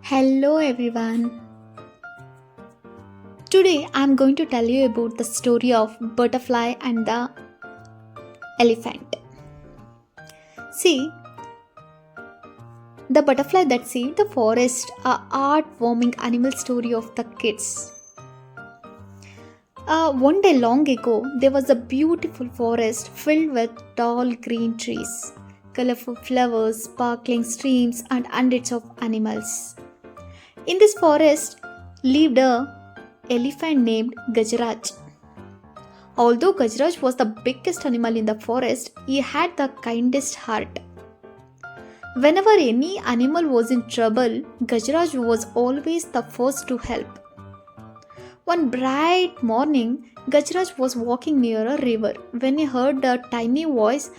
Hello everyone. Today I'm going to tell you about the story of butterfly and the elephant. See, the butterfly that saved the forest, a heartwarming animal story of the kids. One day long ago, there was a beautiful forest filled with tall green trees, colorful flowers, sparkling streams, and hundreds of animals. In this forest lived a elephant named Gajraj. Although Gajraj was the biggest animal in the forest, he had the kindest heart. Whenever any animal was in trouble, Gajraj was always the first to help. One bright morning, Gajraj was walking near a river when he heard a tiny voice,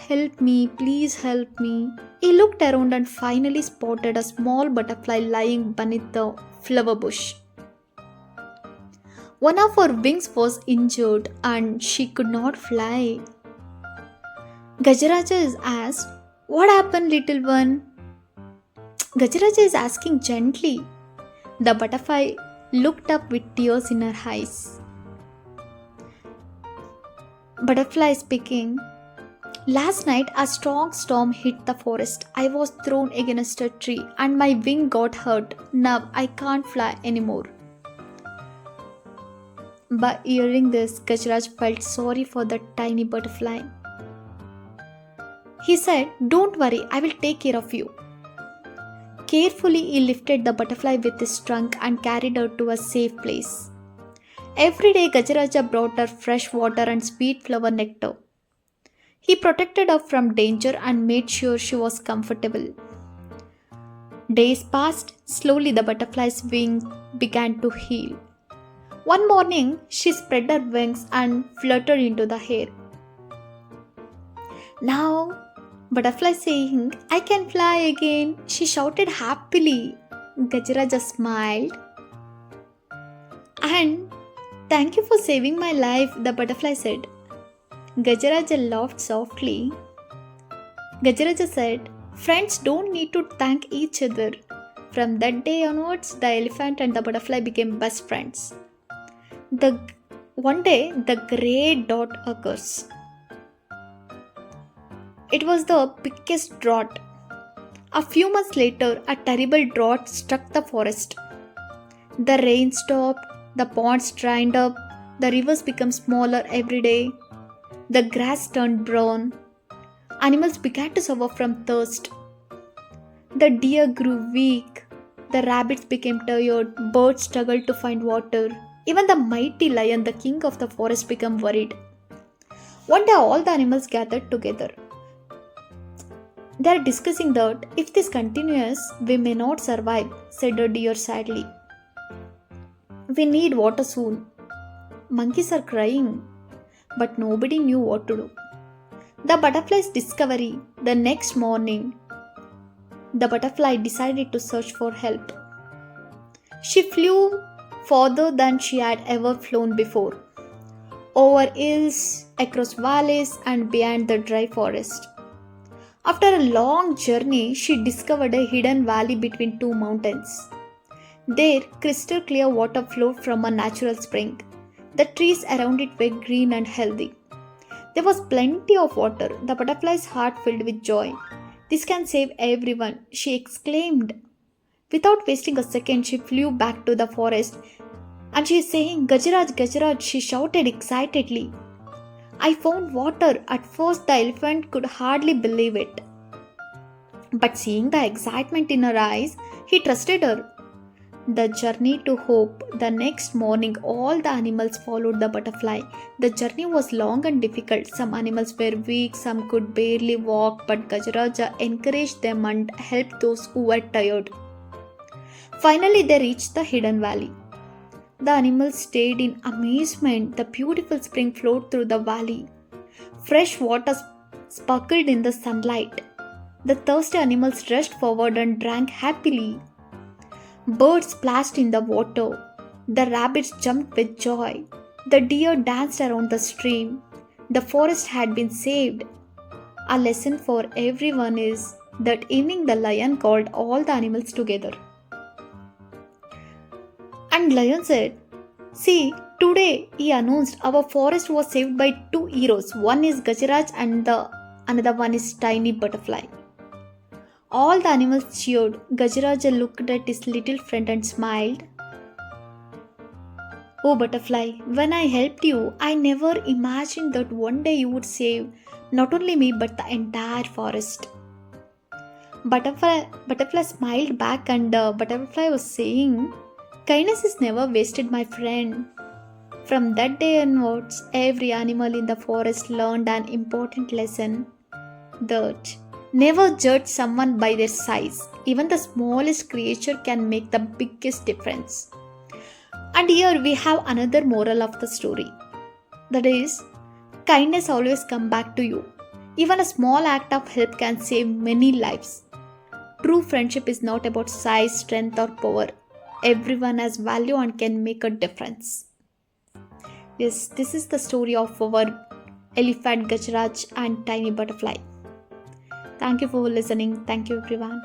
"Help me, please help me." He looked around and finally spotted a small butterfly lying beneath the flower bush. One of her wings was injured and she could not fly. Gajraja is asked, "What happened, little one?" Gajraja is asking gently. The butterfly looked up with tears in her eyes. Butterfly speaking, "Last night a strong storm hit the forest. I was thrown against a tree and my wing got hurt. Now I can't fly anymore." By hearing this, Gajraj felt sorry for the tiny butterfly. He said, "Don't worry, I will take care of you." Carefully, he lifted the butterfly with his trunk and carried her to a safe place. Every day, Gajraja brought her fresh water and sweet flower nectar. He protected her from danger and made sure she was comfortable. Days passed. Slowly, the butterfly's wings began to heal. One morning, she spread her wings and fluttered into the air. "Now," butterfly saying, "I can fly again," she shouted happily. Gajraja smiled. "And thank you for saving my life," the butterfly said. Gajraja laughed softly. Gajraja said, "Friends don't need to thank each other." From that day onwards, the elephant and the butterfly became best friends. One day, the great drought occurs. It was the biggest drought. A few months later, a terrible drought struck the forest. The rain stopped, the ponds dried up, the rivers became smaller every day, the grass turned brown, animals began to suffer from thirst. The deer grew weak, the rabbits became tired, birds struggled to find water. Even the mighty lion, the king of the forest, became worried. One day, all the animals gathered together. They are discussing that if this continues, we may not survive, said the deer sadly. "We need water soon. Monkeys are crying." But nobody knew what to do. The butterfly's discovery. The next morning, the butterfly decided to search for help. She flew farther than she had ever flown before, over hills, across valleys, and beyond the dry forest. After a long journey, she discovered a hidden valley between two mountains. There, crystal clear water flowed from a natural spring. The trees around it were green and healthy. There was plenty of water. The butterfly's heart filled with joy. "This can save everyone," she exclaimed. Without wasting a second, she flew back to the forest and she is saying, "Gajraj, Gajraj," she shouted excitedly. "I found water." At first, the elephant could hardly believe it. But seeing the excitement in her eyes, he trusted her. The journey to hope. The next morning, all the animals followed the butterfly. The journey was long and difficult. Some animals were weak, some could barely walk, but Gajraja encouraged them and helped those who were tired. Finally, they reached the hidden valley. The animals stayed in amazement. The beautiful spring flowed through the valley. Fresh water sparkled in the sunlight. The thirsty animals rushed forward and drank happily. Birds splashed in the water. The rabbits jumped with joy. The deer danced around the stream. The forest had been saved. A lesson for everyone is that evening the lion called all the animals together. And Lion said, "See, today he announced our forest was saved by two heroes. One is Gajraj and the another one is Tiny Butterfly." All the animals cheered. Gajraj looked at his little friend and smiled. "Oh, Butterfly, when I helped you, I never imagined that one day you would save not only me but the entire forest." Butterfly smiled back, and Butterfly was saying, "Kindness is never wasted, my friend." From that day onwards, every animal in the forest learned an important lesson that never judge someone by their size. Even the smallest creature can make the biggest difference. And here we have another moral of the story. That is, kindness always come back to you. Even a small act of help can save many lives. True friendship is not about size, strength, or power. Everyone has value and can make a difference. Yes, this is the story of our elephant Gajraj and tiny butterfly. Thank you for listening. Thank you, everyone.